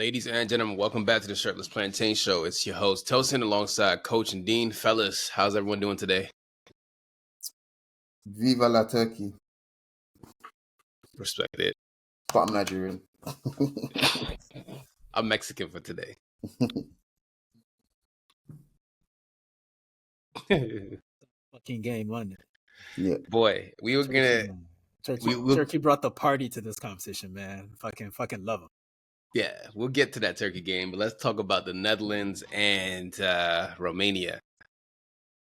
Ladies and gentlemen, welcome back to the Shirtless Plantain Show. It's your host, Tosin, alongside Coach and Deen. Fellas, how's everyone doing today? Viva la Turkey. Respect it. But I'm Nigerian. I'm Mexican for today. Fucking game, wasn't it? Yeah. Boy, we were gonna... Turkey brought the party to this competition, man. Fucking love them. Yeah, we'll get to that Turkey game, but let's talk about the Netherlands and Romania.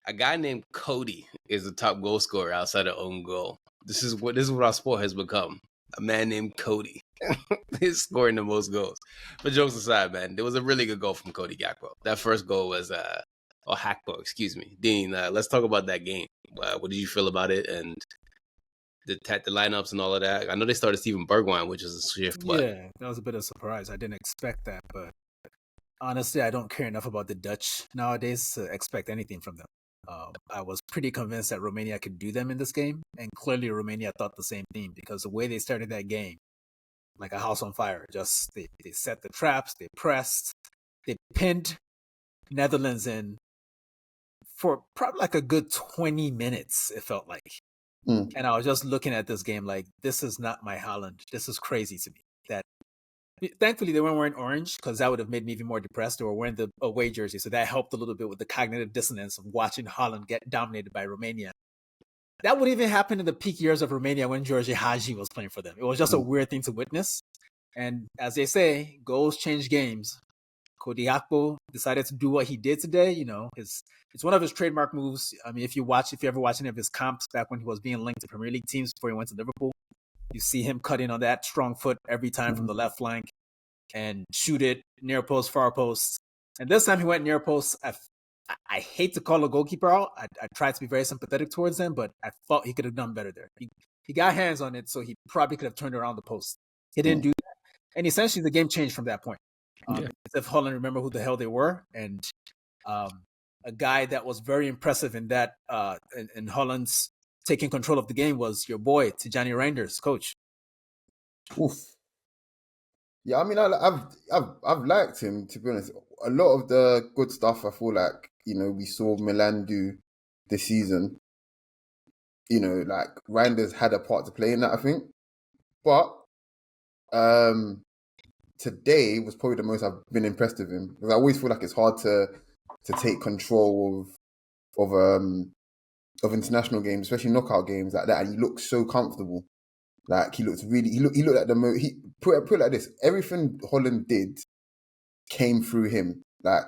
A guy named Cody is the top goal scorer outside of own goal. This is what our sport has become. A man named Cody is scoring the most goals. But jokes aside, man, there was a really good goal from Cody Gakpo. That first goal was Hakpo, excuse me. Deen, let's talk about that game. What did you feel about it and the lineups and all of that? I know they started Steven Bergwijn, which is a shift. But... yeah, that was a bit of a surprise. I didn't expect that, but honestly, I don't care enough about the Dutch nowadays to expect anything from them. I was pretty convinced that Romania could do them in this game, and clearly Romania thought the same thing because the way they started that game, like a house on fire, just they set the traps, they pressed, they pinned Netherlands in for probably like a good 20 minutes, it felt like. And I was just looking at this game like, this is not my Holland. This is crazy to me. That thankfully they weren't wearing orange because that would have made me even more depressed. They were wearing the away jersey, so that helped a little bit with the cognitive dissonance of watching Holland get dominated by Romania. That would even happen in the peak years of Romania when George Hagi was playing for them. It was just a weird thing to witness. And as they say, goals change games. Cody Gakpo decided to do what he did today. You know, it's one of his trademark moves. I mean, if you ever watch any of his comps back when he was being linked to Premier League teams before he went to Liverpool, you see him cutting on that strong foot every time from the left flank and shoot it near post, far post. And this time he went near post. I hate to call a goalkeeper out. I tried to be very sympathetic towards him, but I thought he could have done better there. He got hands on it, so he probably could have turned around the post. He didn't do that. And essentially the game changed from that point. As if Holland remember who the hell they were. And a guy that was very impressive in that in Holland's taking control of the game was your boy, Tijani Reinders, coach. Oof. Yeah, I mean, I've liked him, to be honest. A lot of the good stuff I feel like, you know, we saw Milan do this season. You know, like Reinders had a part to play in that, I think. But today was probably the most I've been impressed with him. Because I always feel like it's hard to take control of international games, especially knockout games like that. And he looks so comfortable. Like he looked at the he put it like this. Everything Holland did came through him. Like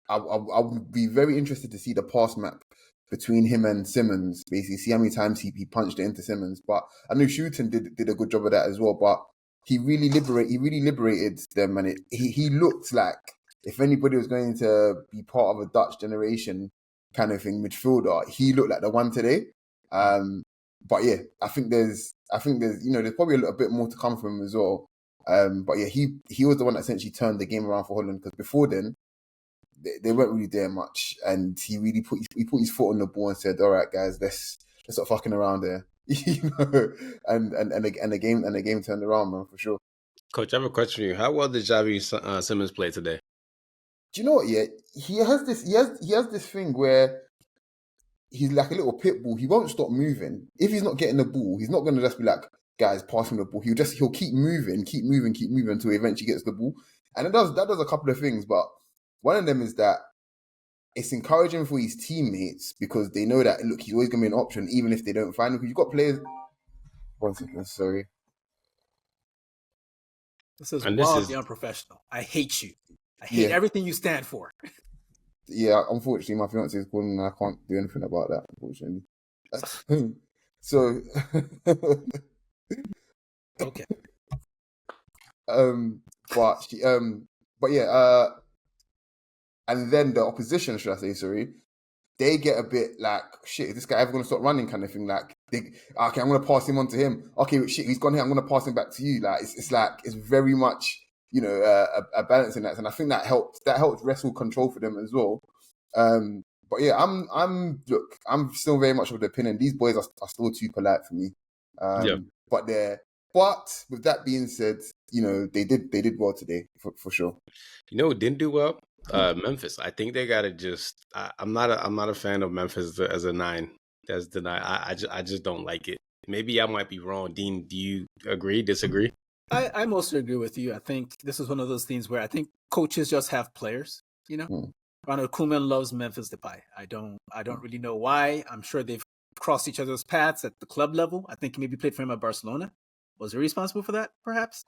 I would be very interested to see the pass map between him and Simmons. Basically, see how many times he punched it into Simmons. But I know Shooten did a good job of that as well. But he really liberated them, and he looked like if anybody was going to be part of a Dutch generation kind of thing midfielder, he looked like the one today. But yeah, I think there's there's probably a little bit more to come from him as well. But yeah, he was the one that essentially turned the game around for Holland, because before then they weren't really there much, and he really put his foot on the ball and said, "All right, guys, let's stop fucking around there." You know, and the game turned around, man, for sure. Coach, I have a question for you. How well did Xavi Simmons play today? Do you know what? Yeah, he has this thing where he's like a little pit bull. He won't stop moving. If he's not getting the ball, he's not going to just be like, guys, pass him the ball. He'll keep moving until he eventually gets the ball. And that does a couple of things, but one of them is that it's encouraging for his teammates because they know that, look, he's always going to be an option, even if they don't find him. Because you've got players... One second, sorry. This is wildly unprofessional. I hate you. I hate everything you stand for. Yeah, unfortunately, my fiance is calling and I can't do anything about that, unfortunately. So... Okay. But yeah, and then the opposition, should I say, sorry, they get a bit like, shit, is this guy ever going to start running kind of thing? Like, okay, I'm going to pass him on to him. Okay, shit, he's gone here, I'm going to pass him back to you. Like, it's very much, you know, a balance in that. And I think that helped wrestle control for them as well. But yeah, I'm still very much of the opinion these boys are still too polite for me. But they're But with that being said, they did well today for sure. You know who didn't do well? Memphis. I think they gotta just. I'm not a fan of Memphis as a 9. That's the 9. I just don't like it. Maybe I might be wrong. Dean, do you agree? Disagree? I mostly agree with you. I think this is one of those things where I think coaches just have players. Ronald Koeman loves Memphis Depay. I don't really know why. I'm sure they've crossed each other's paths at the club level. I think he maybe played for him at Barcelona. Was he responsible for that, perhaps?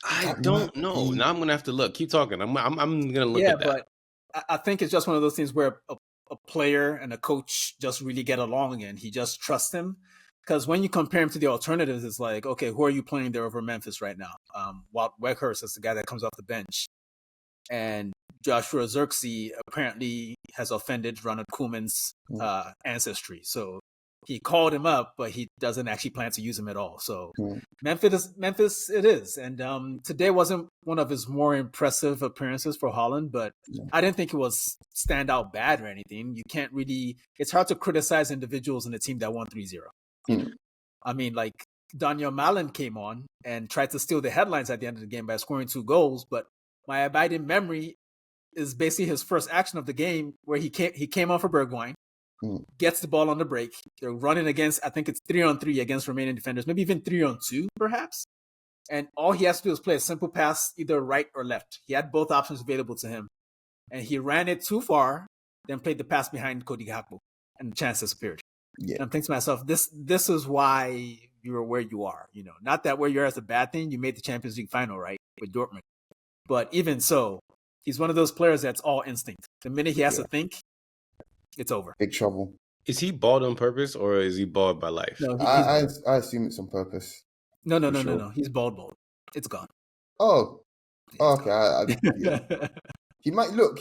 I don't know. Now I'm gonna have to look. Keep talking. I'm gonna look at that. Yeah, but I think it's just one of those things where a player and a coach just really get along, and he just trusts him. Because when you compare him to the alternatives, it's like, okay, who are you playing there over Memphis right now? Walt Weghorst is the guy that comes off the bench. And Joshua Zirkzee apparently has offended Ronald Koeman's ancestry. So he called him up, but he doesn't actually plan to use him at all. So Memphis it is. And today wasn't one of his more impressive appearances for Holland, but I didn't think it was standout bad or anything. You can't really, it's hard to criticize individuals in a team that won 3-0. I mean, like Daniel Malen came on and tried to steal the headlines at the end of the game by scoring 2 goals, but my abiding memory is basically his first action of the game where he came on for Bergwijn, gets the ball on the break. They're running against, I think it's 3-on-3 against Romanian defenders, maybe even 3-on-2 perhaps. And all he has to do is play a simple pass, either right or left. He had both options available to him. And he ran it too far, then played the pass behind Cody Gakpo, and the chance disappeared. Yeah. And I'm thinking to myself, this is why you're where you are. Not that where you're is a bad thing. You made the Champions League final, right, with Dortmund. But even so, he's one of those players that's all instinct. The minute he has to think, it's over. Big trouble. Is he balled on purpose or is he balled by life? No, I assume it's on purpose. No. He's bald. It's gone. Oh, okay. Yeah. He might look.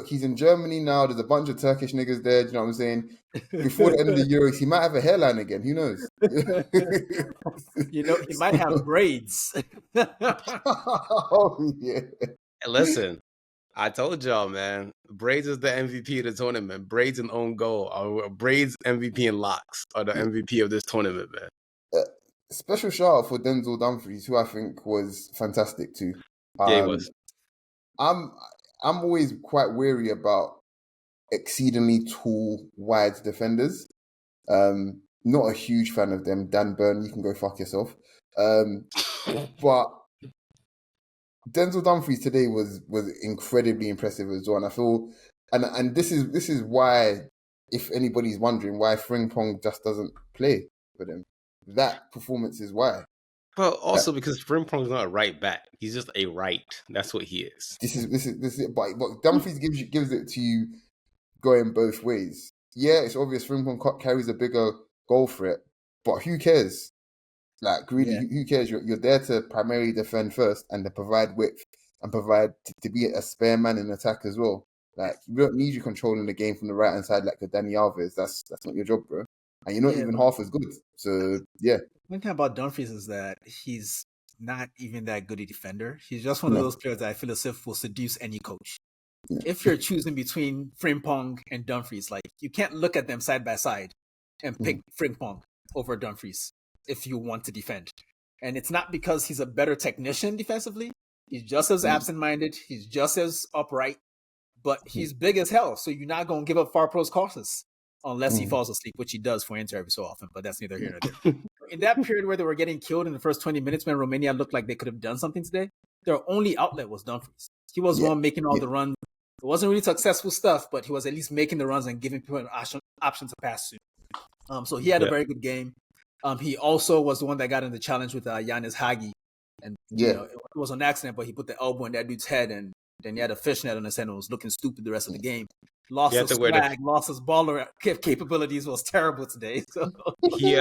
He's in Germany now. There's a bunch of Turkish niggas there. Do you know what I'm saying? Before the end of the Euros, he might have a hairline again. Who knows? He might have braids. Oh yeah. Listen, I told y'all, man. Braids is the MVP of the tournament. Braids and own goal, or Braids MVP and locks are the MVP of this tournament, man. Special shout out for Denzel Dumfries, who I think was fantastic too. Yeah, he was. I'm always quite wary about exceedingly tall, wide defenders. Not a huge fan of them. Dan Burn, you can go fuck yourself. But Denzel Dumfries today was incredibly impressive as well. And I feel, and this is why, if anybody's wondering why Frimpong just doesn't play for them, that performance is why. Well, also because Frimpong's not a right back. He's just a right. That's what he is. This is it. But Dumfries gives it to you going both ways. Yeah, it's obvious Frimpong carries a bigger goal threat, but who cares? Like, really, who cares? You're there to primarily defend first and to provide width and provide to be a spare man in attack as well. Like, you don't need you controlling the game from the right hand side like the Dani Alves. That's not your job, bro. And you're not even half as good. So yeah. One thing about Dumfries is that he's not even that good a defender. He's just one of those players that I feel as if will seduce any coach. Yeah. If you're choosing between Frimpong and Dumfries, like, you can't look at them side by side and pick Frimpong over Dumfries if you want to defend. And it's not because he's a better technician defensively. He's just as absent-minded. He's just as upright. But he's big as hell, so you're not going to give up far post crosses unless he falls asleep, which he does for Inter every so often, but that's neither here nor there. In that period where they were getting killed in the first 20 minutes when Romania looked like they could have done something today, their only outlet was Dumfries. He was the one making all the runs. It wasn't really successful stuff, but he was at least making the runs and giving people an option to pass to. So he had a very good game. He also was the one that got in the challenge with Yanis Hagi. And it was an accident, but he put the elbow in that dude's head, and then he had a fishnet on his head and was looking stupid the rest of the game. Lost his swag, lost his baller capabilities, was terrible today. So he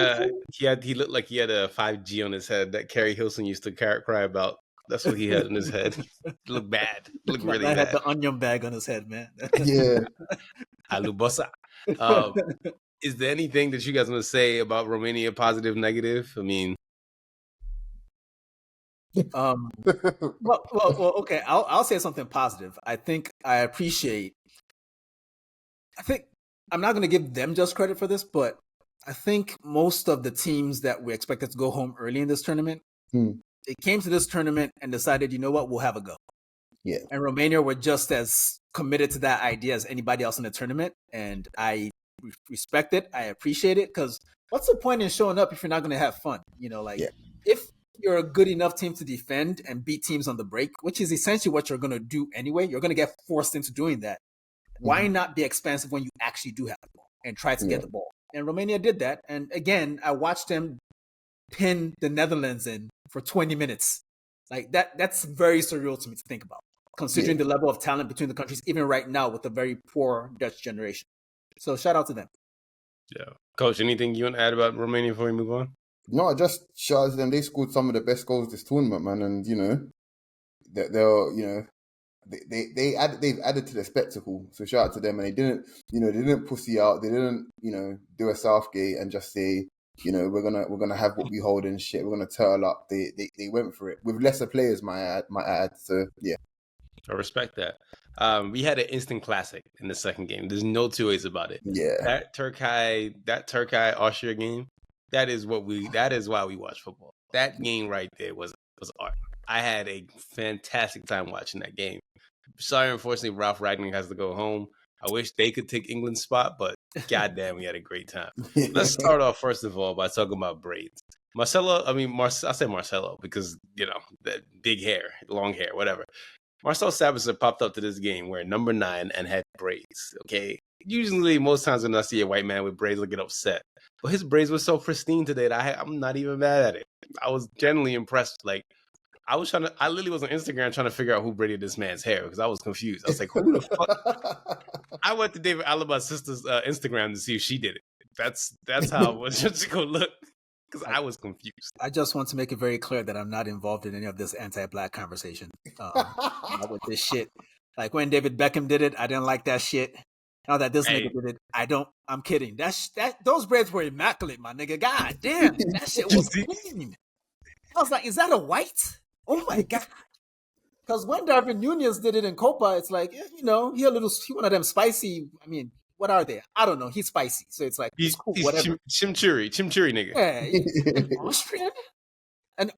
looked like he had a 5G on his head that Kerry Hilson used to cry about. That's what he had in his head. It looked bad. It looked really bad. Had the onion bag on his head, man. Yeah. Alubosa. Is there anything that you guys want to say about Romania, positive, negative? I mean, okay. I'll say something positive. I think I'm not going to give them just credit for this, but I think most of the teams that we expected to go home early in this tournament They came to this tournament and decided, you know what, we'll have a go. Yeah. And Romania were just as committed to that idea as anybody else in the tournament. And I respect it. I appreciate it, because what's the point in showing up if you're not going to have fun? If you're a good enough team to defend and beat teams on the break, which is essentially what you're going to do anyway, you're going to get forced into doing that. Why not be expansive when you actually do have the ball and try to get the ball? And Romania did that. And again, I watched them pin the Netherlands in for 20 minutes. Like that's very surreal to me to think about, considering the level of talent between the countries, even right now with a very poor Dutch generation. So shout out to them. Yeah. Coach, anything you want to add about Romania before we move on? No, just shout out to them. They scored some of the best goals this tournament, man. And, they've added to the spectacle. So shout out to them. And they didn't pussy out. They didn't, do a Southgate and just say, we're gonna have what we hold and shit. We're gonna turtle up. They went for it with lesser players, might add. So yeah, I respect that. We had an instant classic in the second game. There's no two ways about it. Yeah, that Turkey Austria game. That is why we watch football. That game right there was art. I had a fantastic time watching that game. Sorry, unfortunately, Ralph Ragnick has to go home. I wish they could take England's spot, but goddamn, we had a great time. Let's start off, first of all, by talking about braids. I say Marcelo because, that big hair, long hair, whatever. Marcel Sabitzer popped up to this game wearing number 9 and had braids, okay? Usually, most times when I see a white man with braids, I get upset. But his braids were so pristine today that I'm not even mad at it. I was genuinely impressed. Like, I literally was on Instagram trying to figure out who braided this man's hair because I was confused. I was like, who the fuck? I went to David Alaba's sister's Instagram to see if she did it. That's how I was just to go look, because I was confused. I just want to make it very clear that I'm not involved in any of this anti-black conversation with this shit. Like when David Beckham did it, I didn't like that shit. Now that this nigga did it, I'm kidding. Those braids were immaculate, my nigga. God damn, that shit was clean. I was like, is that a white? Oh my God. Because when Darwin Nunez did it in Copa, it's like, he one of them spicy. I mean, what are they? I don't know. He's spicy. So it's like, he's cool, whatever. Chimchurri nigga. Yeah, an Austrian? An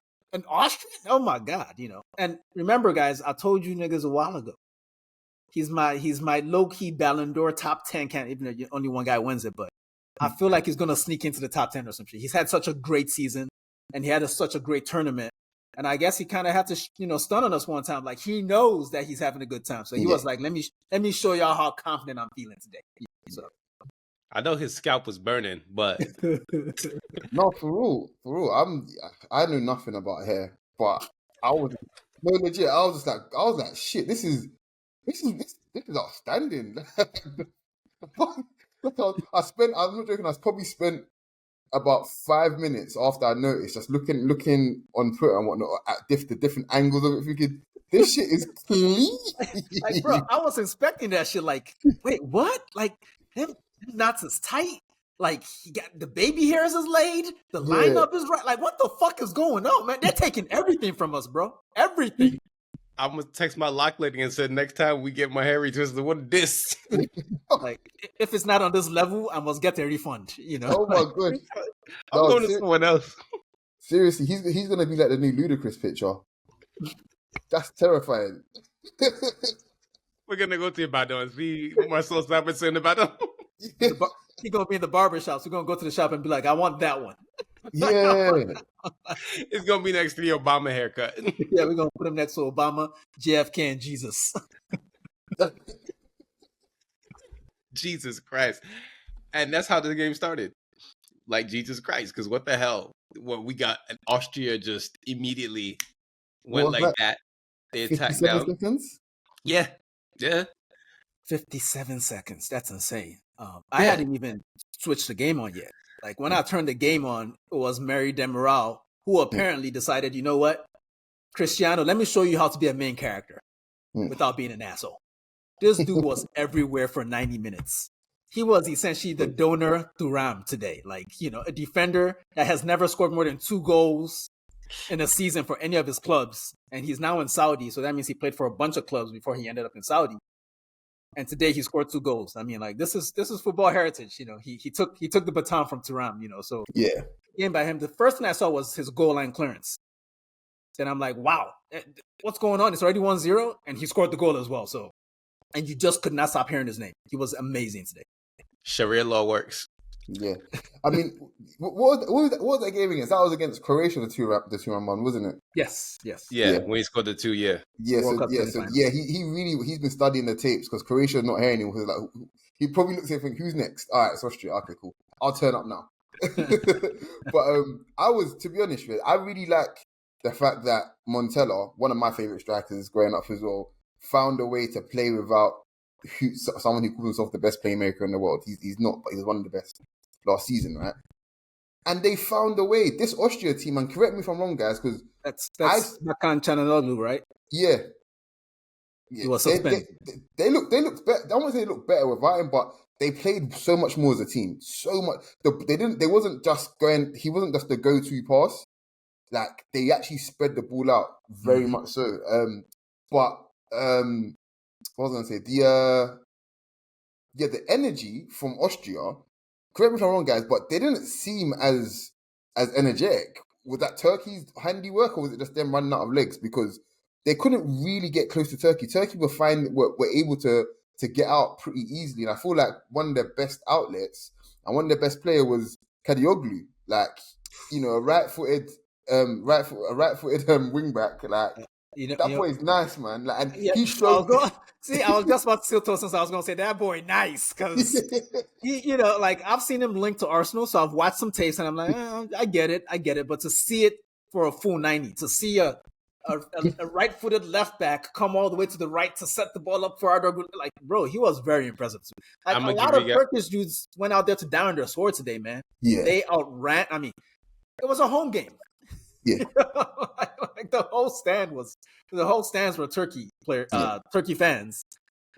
Austrian? Oh my God, And remember, guys, I told you niggas a while ago. He's my low-key Ballon d'Or top 10 even though only one guy wins it, but I feel like he's going to sneak into the top 10 or some shit. He's had such a great season, and he had such a great tournament. And I guess he kind of had to, stun on us one time. Like, he knows that he's having a good time. So he was like, let me show y'all how confident I'm feeling today. So I know his scalp was burning, but no, for real. I knew nothing about hair, but I was legit. I was like, shit. This is outstanding. I'm not joking. I probably spent about 5 minutes after I noticed, just looking on Twitter and whatnot at the different angles of it, thinking, this shit is clean. Like, bro, I was expecting that shit. Like, wait, what? Like, them knots is tight. Like, he got the baby hairs is laid. The lineup is right. Like, what the fuck is going on, man? They're taking everything from us, bro. Everything. I'm gonna text my lock lady and said, next time we get my hair retwisted, what this? Like, if it's not on this level, I must get a refund. Oh my god! I'm going to someone else. Seriously, he's gonna be like the new Ludacris picture. That's terrifying. We're gonna go to Ibadan and see Marcel Sabitzer in Ibadan. He's gonna be in the barber shop. So we're gonna go to the shop and be like, I want that one. Yeah. It's gonna be next to the Obama haircut. Yeah, we're gonna put him next to Obama, JFK, and Jesus. Jesus Christ. And that's how the game started. Like, Jesus Christ, because what the hell? Well, we got an Austria just immediately went like that. They attacked down. Seconds? Yeah. 57 seconds. That's insane. I hadn't even switched the game on yet. Like, when I turned the game on, it was Mary Demiral, who apparently decided, you know what, Cristiano, let me show you how to be a main character without being an asshole. This dude was everywhere for 90 minutes. He was essentially the donor Thuram today. Like, a defender that has never scored more than 2 goals in a season for any of his clubs. And he's now in Saudi, so that means he played for a bunch of clubs before he ended up in Saudi. And today he scored 2 goals. I mean, like, this is football heritage. He took the baton from Thuram. So yeah, game by him. The first thing I saw was his goal line clearance. then I'm like, wow, what's going on? It's already 1-0, and he scored the goal as well. So, and you just could not stop hearing his name. He was amazing today. Sharia law works. Yeah, I mean, what was that game against? That was against Croatia, the 2-1 one, wasn't it? Yes. Yeah, when he scored the 2, Yeah, he's been studying the tapes because Croatia's not here anymore. Like, he probably looks at it and think, who's next? All right, it's Austria. Okay, cool. I'll turn up now. But to be honest with you, I really like the fact that Montella, one of my favorite strikers growing up as well, found a way to play without someone who calls himself the best playmaker in the world. He's not, but he was one of the best last season, right? And they found a way. This Austria team, and correct me if I'm wrong, guys, because that's Bakan Chananoglu, right? Yeah. He was suspended. They looked better. I don't want to say they looked better without him, but they played so much more as a team. So much. They wasn't just going. He wasn't just the go-to pass. Like, they actually spread the ball out very much so. What was I going to say? The energy from Austria, correct me if I'm wrong, guys, but they didn't seem as energetic. Was that Turkey's handiwork, or was it just them running out of legs? Because they couldn't really get close to Turkey. Turkey were able to get out pretty easily. And I feel like one of their best outlets and one of their best players was Kadioglu. Like, you know, a right-footed wing back. Like, that boy is nice, man. Like, and he showed. I was just about to steal Tosin, so I was going to say that boy nice, because like, I've seen him linked to Arsenal, so I've watched some tapes, and I'm like, I get it. But to see it for a full 90, to see a right-footed left back come all the way to the right to set the ball up for Arda, like, bro, he was very impressive. Like, a lot of Turkish dudes went out there to down their sword today, man. Yeah, they outran. I mean, it was a home game. Yeah, like the whole stands were Turkey fans.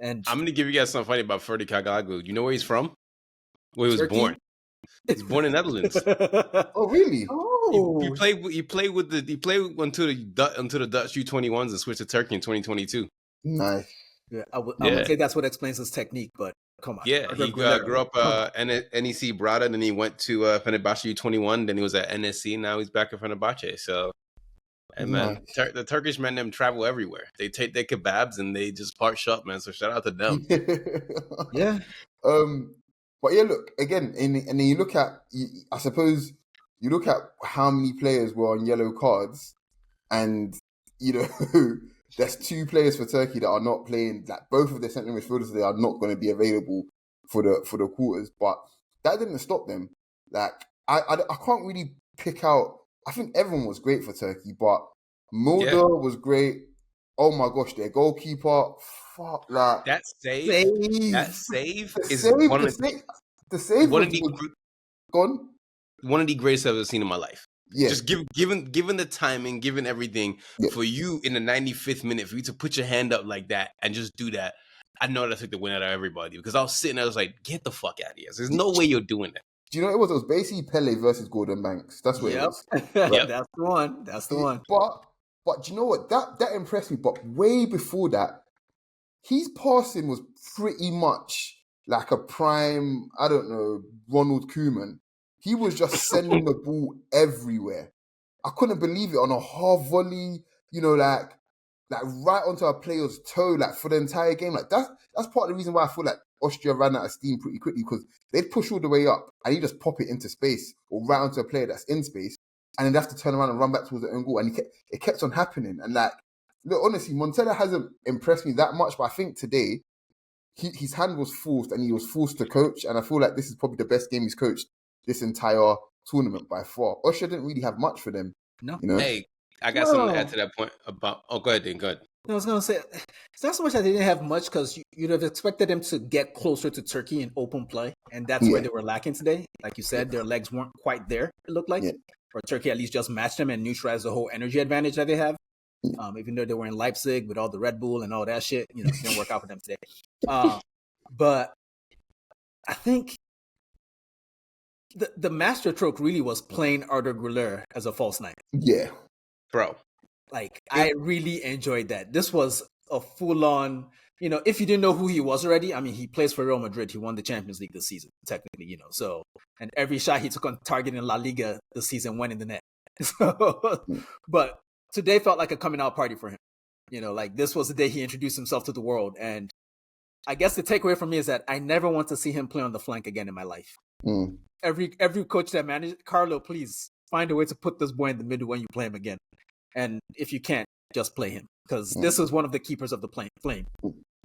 And I'm gonna give you guys something funny about Ferdi Kagagu. You know where he's from? Where he was born. He's born in the Netherlands. Oh, really? Oh, He played until the Dutch U21s and switched to Turkey in 2022. Nice. Yeah, I would say that's what explains his technique, but come on. Yeah, he grew up NEC Brada, then he went to Fenerbahce U21, then he was at NSC, now he's back at Fenerbahce. So, and man, the Turkish men them travel everywhere. They take their kebabs and they just park shop, man. So shout out to them. Yeah. But yeah, look again, and then you look at, I suppose you look at how many players were on yellow cards, and you know. There's 2 players for Turkey that are not playing. Like, both of their central midfielders, they are not going to be available for the quarters. But that didn't stop them. Like, I can't really pick out. I think everyone was great for Turkey, but Mulder was great. Oh my gosh, their goalkeeper, fuck, like that save is one of the greatest I've ever seen in my life. Yeah. Just given the timing, given everything, for you in the 95th minute, for you to put your hand up like that and just do that, I know that took the win out of everybody, because I was sitting there, I was like, get the fuck out of here. There's no way you're doing that. Do you know what it was? It was basically Pele versus Gordon Banks. That's what it was. Yep. That's the one. But do you know what? That impressed me. But way before that, his passing was pretty much like a prime, I don't know, Ronald Koeman. He was just sending the ball everywhere. I couldn't believe it, on a half volley, like right onto a player's toe, like for the entire game. Like that's part of the reason why I feel like Austria ran out of steam pretty quickly, because they'd push all the way up and you just pop it into space or right onto a player that's in space, and then they have to turn around and run back towards the own goal. And it kept on happening. And like, look, honestly, Montella hasn't impressed me that much, but I think today his hand was forced and he was forced to coach. And I feel like this is probably the best game he's coached this entire tournament by far. Austria didn't really have much for them. No. Hey, I got something to add to that point about. Oh, go ahead, Deen. Go ahead. I was going to say, it's not so much that they didn't have much, because you'd have expected them to get closer to Turkey in open play, and that's where they were lacking today. Like you said, their legs weren't quite there, it looked like. Or Turkey at least just matched them and neutralized the whole energy advantage that they have. Even though they were in Leipzig with all the Red Bull and all that shit, it didn't work out for them today. But I think the master stroke really was playing Arda Güler as a false nine. Yeah. Bro. Like, I really enjoyed that. This was a full-on, if you didn't know who he was already, I mean, he plays for Real Madrid. He won the Champions League this season, technically, so, and every shot he took on target in La Liga this season went in the net. So, but today felt like a coming out party for him. Like this was the day he introduced himself to the world. And I guess the takeaway for me is that I never want to see him play on the flank again in my life. Every coach that managed, Carlo, please find a way to put this boy in the middle when you play him again. And if you can't, just play him, because this is one of the keepers of the flame.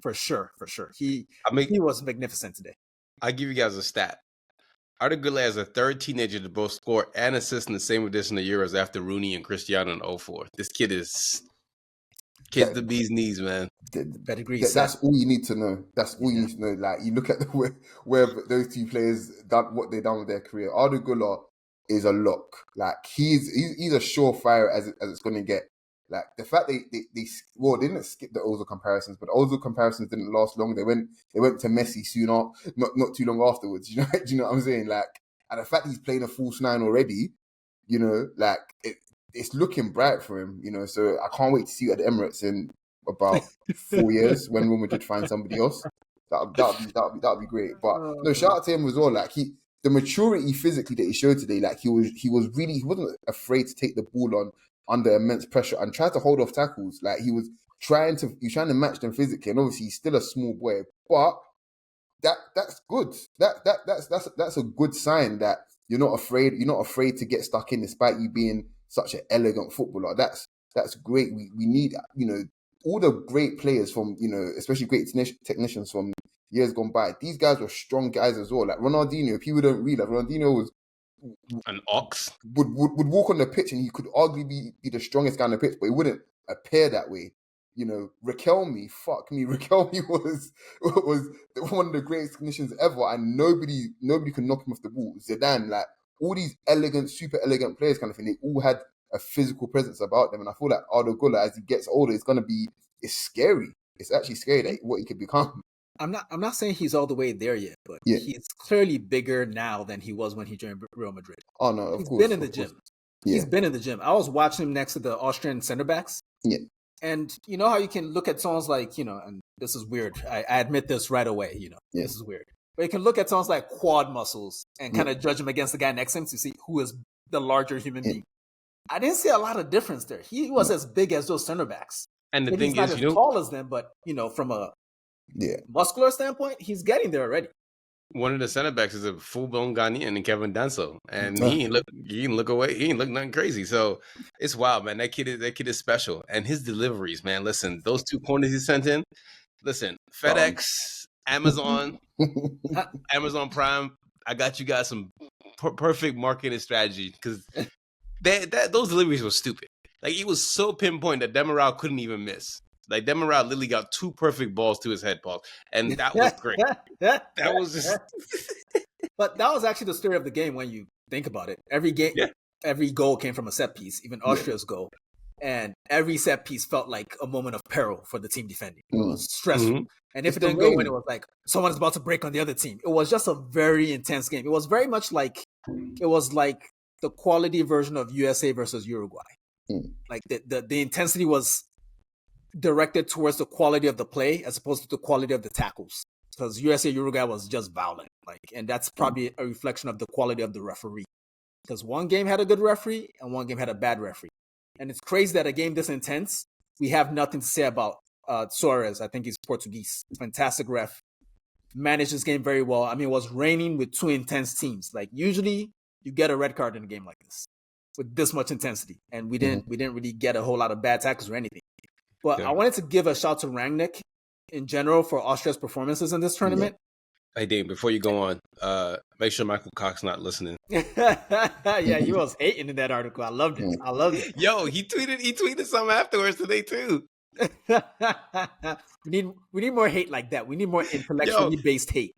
For sure. He was magnificent today. I'll give you guys a stat. Arda Güler is a third teenager to both score and assist in the same edition of Euros after Rooney and Cristiano in 2004. This kid is the bee's knees, man. That's all you need to know. That's all you need to know. Like, you look at where those two players done what they've done with their career. Arda Güler is a lock. Like, he's a surefire as it's going to get. Like, the fact they didn't skip the Ozil comparisons, but Ozil comparisons didn't last long. They went to Messi sooner, not too long afterwards. Do you know what I'm saying? Like, and the fact he's playing a false nine already, like it's looking bright for him. So I can't wait to see you at the Emirates in about 4 years when Real Madrid find somebody else. That'll be great. But no, shout out to him as well. Like, the maturity physically that he showed today. Like, he wasn't afraid to take the ball on under immense pressure and try to hold off tackles. Like, he was trying to match them physically, and obviously he's still a small boy, but that's good. That's a good sign that you're not afraid to get stuck in, despite you being such an elegant footballer. That's great. We need, all the great players from, especially great technicians from years gone by. These guys were strong guys as well. Like Ronaldinho, people don't realize Ronaldinho was an ox, would walk on the pitch and he could arguably be the strongest guy on the pitch, but he wouldn't appear that way. Riquelme was one of the greatest technicians ever, and nobody could knock him off the ball. Zidane, like, all these super elegant players kind of thing, they all had a physical presence about them, and I feel like Arda Güler, as he gets older, it's scary. It's actually scary that what he could become. I'm not saying he's all the way there yet, but he's clearly bigger now than he was when he joined Real Madrid. Oh no, of course. He's been in the gym. Yeah. He's been in the gym. I was watching him next to the Austrian center backs. Yeah. And you know how you can look at someone's like, and this is weird. I admit this right away, this is weird. But you can look at someone's like quad muscles and kind of judge him against the guy next to him to see who is the larger human being. I didn't see a lot of difference there. He was as big as those center backs. And the thing he's not as tall as them, but from a muscular standpoint, he's getting there already. One of the center backs is a full-blown Ghanaian and Kevin Danso, and he didn't look away. He didn't look nothing crazy. So it's wild, man. That kid is special, and his deliveries, man. Listen, those 2 corners he sent in. Listen, FedEx, Amazon, Amazon Prime. I got you guys some perfect marketing strategy, because those deliveries were stupid. Like, it was so pinpoint that Demiral couldn't even miss. Like, Demiral literally got 2 perfect balls to his head, Paul. And that was great. That was just... But that was actually the story of the game when you think about it. Every goal came from a set piece, even Austria's goal. And every set piece felt like a moment of peril for the team defending. It was stressful. Mm-hmm. And if it didn't go in, it was like someone's about to break on the other team. It was just a very intense game. It was very much like, the quality version of USA versus Uruguay. Like, the intensity was directed towards the quality of the play as opposed to the quality of the tackles, because USA Uruguay was just violent, and that's probably a reflection of the quality of the referee, because one game had a good referee and one game had a bad referee. And it's crazy that a game this intense, we have nothing to say about Suarez. I think he's Portuguese, fantastic ref, managed this game very well. I mean, it was raining with 2 intense teams. Like, usually you get a red card in a game like this with this much intensity, and we didn't really get a whole lot of bad tackles or anything. But I wanted to give a shout to Rangnick in general for Austria's performances in this tournament. Hey, Deen, before you go on, make sure Michael Cox's not listening. Yeah, he was hating in that article. I loved it. Yo, he tweeted something afterwards today too. We need more hate like that. We need more intellectually based hate.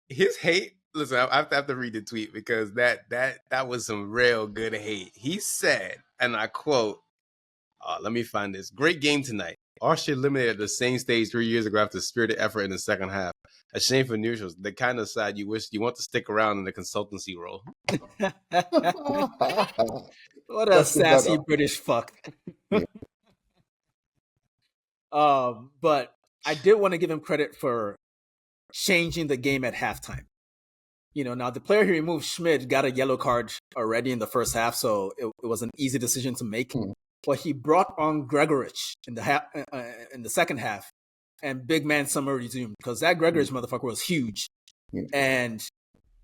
His hate. Listen, I have to read the tweet, because that was some real good hate. He said, and I quote, let me find this. Great game tonight. Austria eliminated at the same stage 3 years ago after spirited effort in the second half. A shame for neutrals. The kind of side you want to stick around in the consultancy role. What a sassy British fuck. But I did want to give him credit for changing the game at halftime. Now the player he removed, Schmidt, got a yellow card already in the first half, so it was an easy decision to make. but he brought on Gregorich in the second half, and big man summer resumed because that Gregorich motherfucker was huge, and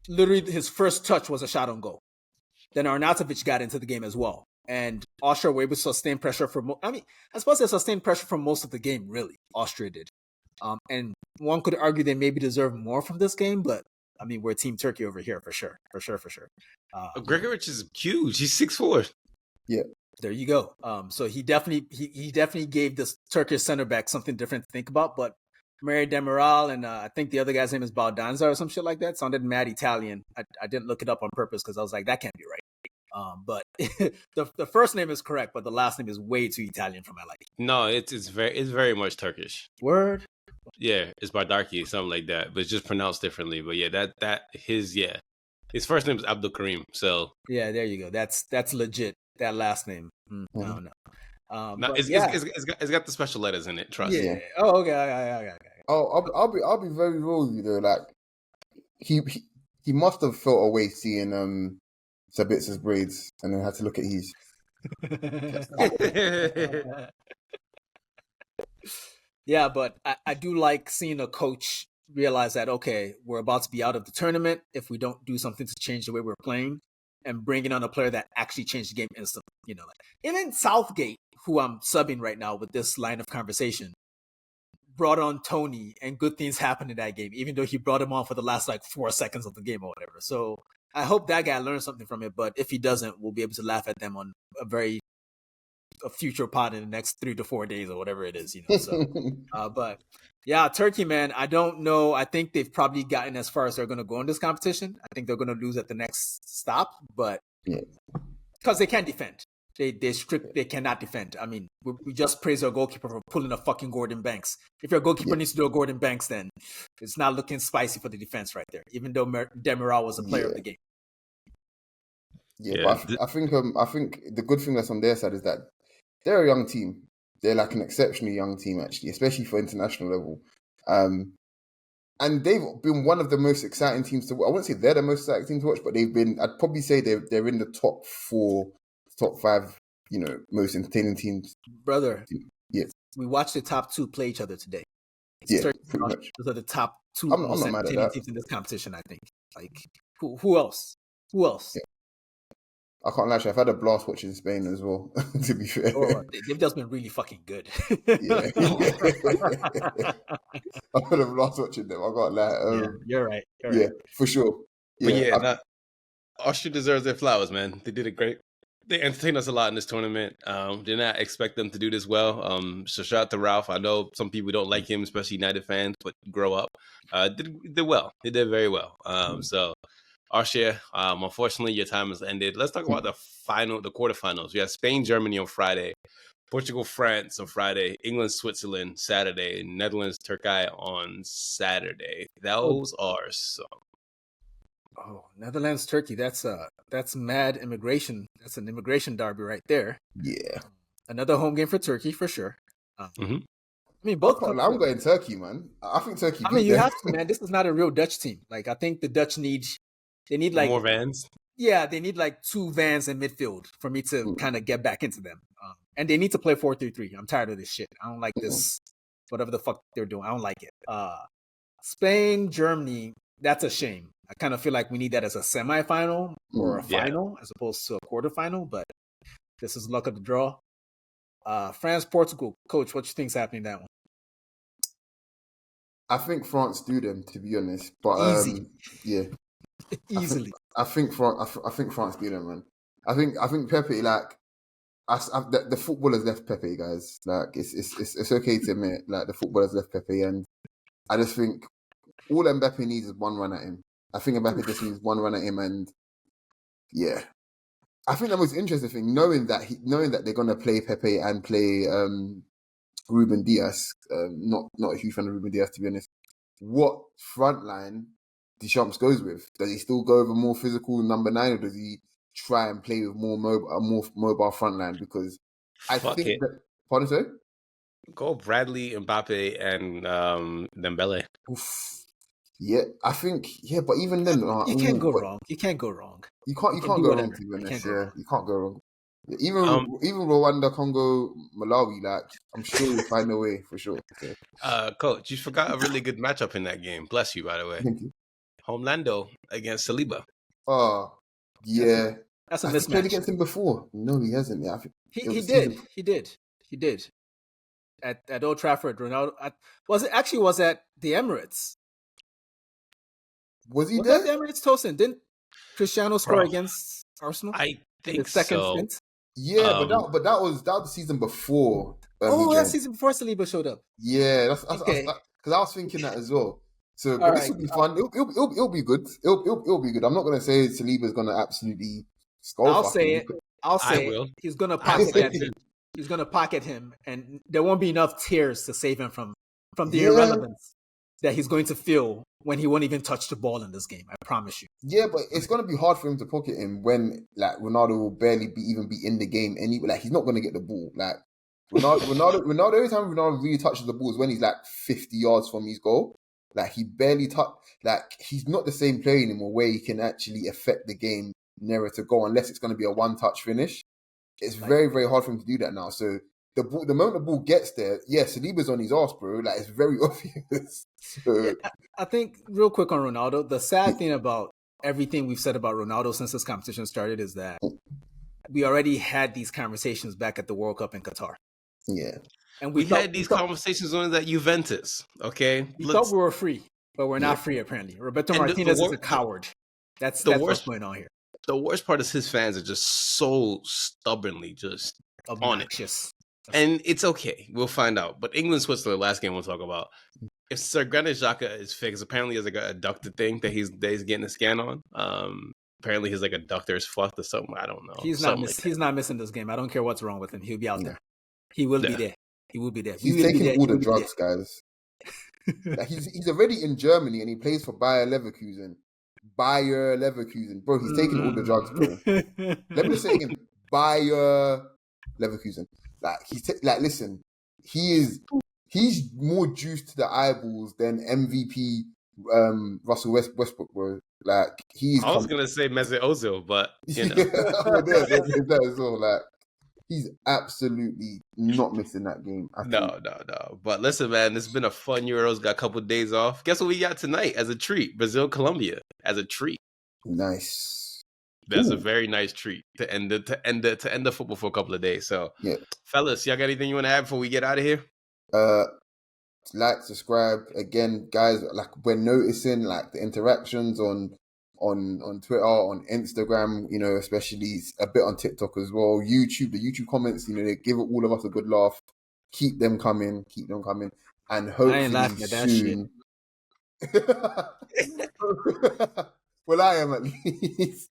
literally his first touch was a shot on goal. Then Arnautovic got into the game as well, and Austria were able to sustain pressure for. I suppose they sustained pressure for most of the game. Really, Austria did, and one could argue they maybe deserve more from this game, but I mean, we're Team Turkey over here for sure. Gregorich is huge. He's 6'4". Yeah. There you go. So he definitely gave this Turkish center back something different to think about. But Mary Demiral and I think the other guy's name is Baldanza or some shit like that. Sounded mad Italian. I didn't look it up on purpose because I was like, that can't be right. But the first name is correct, but the last name is way too Italian for my liking. No, it's very much Turkish. Word. Yeah, it's Bardarki, something like that, but it's just pronounced differently. But yeah, his first name is Abdul Karim. So yeah, there you go. That's legit. That last name. No. It's got the special letters in it. Trust. Yeah. Oh, okay. Oh, I'll be very real with you though. Like he must have felt a way seeing Sabitzer's braids, and then had to look at his. Yeah, but I do like seeing a coach realize that, okay, we're about to be out of the tournament if we don't do something to change the way we're playing, and bringing on a player that actually changed the game instantly. You know, even Southgate, who I'm subbing right now with this line of conversation, brought on Tony, and good things happened in that game, even though he brought him on for the last 4 seconds of the game or whatever. So I hope that guy learns something from it. But if he doesn't, we'll be able to laugh at them on a future pod in the next 3 to 4 days or whatever it is, you know. So, but yeah, Turkey, man, I don't know. I think they've probably gotten as far as they're going to go in this competition. I think they're going to lose at the next stop, but because they can't defend. They cannot defend. I mean, we just praise our goalkeeper for pulling a fucking Gordon Banks. If your goalkeeper needs to do a Gordon Banks, then it's not looking spicy for the defense right there, even though Demiral was a player of the game. Yeah, but I think the good thing that's on their side is that they're a young team. They're like an exceptionally young team, actually, especially for international level. And they've been one of the most exciting teams to watch. I wouldn't say they're the most exciting team to watch, but I'd probably say they're in the top 4, top 5, you know, most entertaining teams. Brother, yeah. We watched the top 2 play each other today. Pretty much. Those are the top 2 I'm most not mad at entertaining that. teams in this competition, I think. Like, who else? Who else? Yeah. I can't lie, I've had a blast watching Spain as well, to be fair. Oh, they've just been really fucking good. Yeah. I've had a blast watching them, I can't lie. You're right. Yeah, for sure. Yeah, but Austria deserves their flowers, man. They did it great. They entertained us a lot in this tournament. Did not expect them to do this well. So shout out to Ralph. I know some people don't like him, especially United fans, but grow up. Did well. They did very well. So Austria, unfortunately, your time has ended. Let's talk about the quarterfinals. We have Spain, Germany on Friday, Portugal, France on Friday, England, Switzerland Saturday, Netherlands, Turkey on Saturday. Those are some. Oh, Netherlands, Turkey. That's mad immigration. That's an immigration derby right there. Yeah. Another home game for Turkey for sure. Mm-hmm. I mean, both. I'm going Turkey, man. I think Turkey. I mean, you have to, man. This is not a real Dutch team. Like, I think the Dutch need more Vans. Yeah, they need 2 Vans in midfield for me to kind of get back into them. And they need to play 4-3-3. I'm tired of this shit. I don't like this. Whatever the fuck they're doing, I don't like it. Spain, Germany. That's a shame. I kind of feel like we need that as a semifinal or a final as opposed to a quarterfinal. But this is luck of the draw. France, Portugal. Coach, what you think's happening in that one? I think France do them, to be honest. But easy. Yeah. Easily. I think France do them, man. I think Pepe, the footballers left Pepe, guys. Like it's okay to admit, like the footballers left Pepe, and I just think all Mbappe needs is one run at him. I think Mbappe just needs one run at him, and yeah. I think the most interesting thing, knowing that they're gonna play Pepe and play Ruben Diaz. Not a huge fan of Ruben Diaz, to be honest. What front line Deschamps goes with? Does he still go over more physical number 9, or does he try and play with more mobile front line? Because pardon, sir? Go Bradley, Mbappe, and Dembele. Oof. Yeah, I think but even then you can't go wrong. You can't go wrong. You can't go wrong, to be honest. You can't go wrong. Even Rwanda, Congo, Malawi, like I'm sure we'll find a way for sure. So. Coach, you forgot a really good matchup in that game. Bless you, by the way. Thank you. Homelando against Saliba. Oh, yeah. That's a Has he played mismatch. against him before? No, he hasn't. Yeah, He did. At Old Trafford, Ronaldo was at the Emirates. Was he Was there? that the Emirates, Tosin? Didn't Cristiano score against Arsenal? I think in the second so. stint? Yeah, but that was the season before. That season before Saliba showed up. Yeah, that's okay. Because I was thinking that as well. So, but this will be fun. It'll be good. It'll be good. I'm not gonna say Saliba's gonna absolutely score. I'll say it. He's gonna pocket that. He's gonna pocket him, and there won't be enough tears to save him from the irrelevance that he's going to feel when he won't even touch the ball in this game. I promise you. Yeah, but it's gonna be hard for him to pocket him when like Ronaldo will barely be in the game. Like he's not gonna get the ball. Like Ronaldo. Every time Ronaldo really touches the ball is when he's like 50 yards from his goal. Like he barely like he's not the same player anymore where he can actually affect the game nearer to goal unless it's going to be a one-touch finish. It's very, very hard for him to do that now. So the moment the ball gets there, Saliba's on his arse, bro. Like it's very obvious. So, I think real quick on Ronaldo, the sad thing about everything we've said about Ronaldo since this competition started is that we already had these conversations back at the World Cup in Qatar. Yeah. And we had these conversations when it was at Juventus, okay? We thought we were free, but we're not free, apparently. Roberto Martinez is a coward. That's what's going on here. The worst part is his fans are just so stubbornly just obnoxious. And it's okay. We'll find out. But England-Switzerland, last game we'll talk about. If Sir Granit Xhaka is fixed, apparently there's like a adductor thing that he's getting a scan on. Apparently his like adductor is fucked or something. I don't know. He's not missing this game. I don't care what's wrong with him. He'll be out there. He will be there. He will be there. He's taking all the drugs, guys. Like he's already in Germany and he plays for Bayer Leverkusen. Bro, he's taking all the drugs, bro. Let me just say again, Bayer Leverkusen. Like listen, he's more juiced to the eyeballs than MVP Russell Westbrook, bro. Like I was gonna say Mesut Ozil, but you know, there's that as well. Like he's absolutely not missing that game. No. But listen, man, this has been a fun Euros. Got a couple of days off. Guess what we got tonight as a treat? Brazil, Colombia as a treat. Nice. That's a very nice treat to end the football for a couple of days. So, fellas, y'all got anything you want to add before we get out of here? Like, subscribe again, guys. Like we're noticing like the interactions on Twitter, on Instagram, you know, especially a bit on TikTok as well. The YouTube comments, you know, they give all of us a good laugh. Keep them coming, and hopefully soon. Well, I am at least.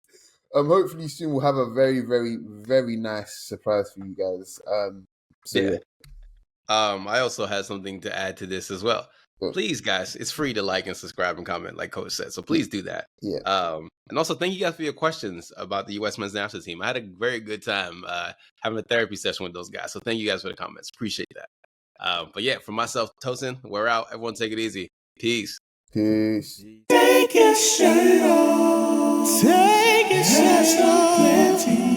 Hopefully soon we'll have a very, very, very nice surprise for you guys. I also had something to add to this as well. Please, guys, it's free to like and subscribe and comment, like Coach said. So please do that. Yeah. And also, thank you guys for your questions about the U.S. men's national team. I had a very good time having a therapy session with those guys. So thank you guys for the comments. Appreciate that. But yeah, for myself, Tosin, we're out. Everyone take it easy. Peace. Peace. Take your shirt off. Take your shirt off. Plenty.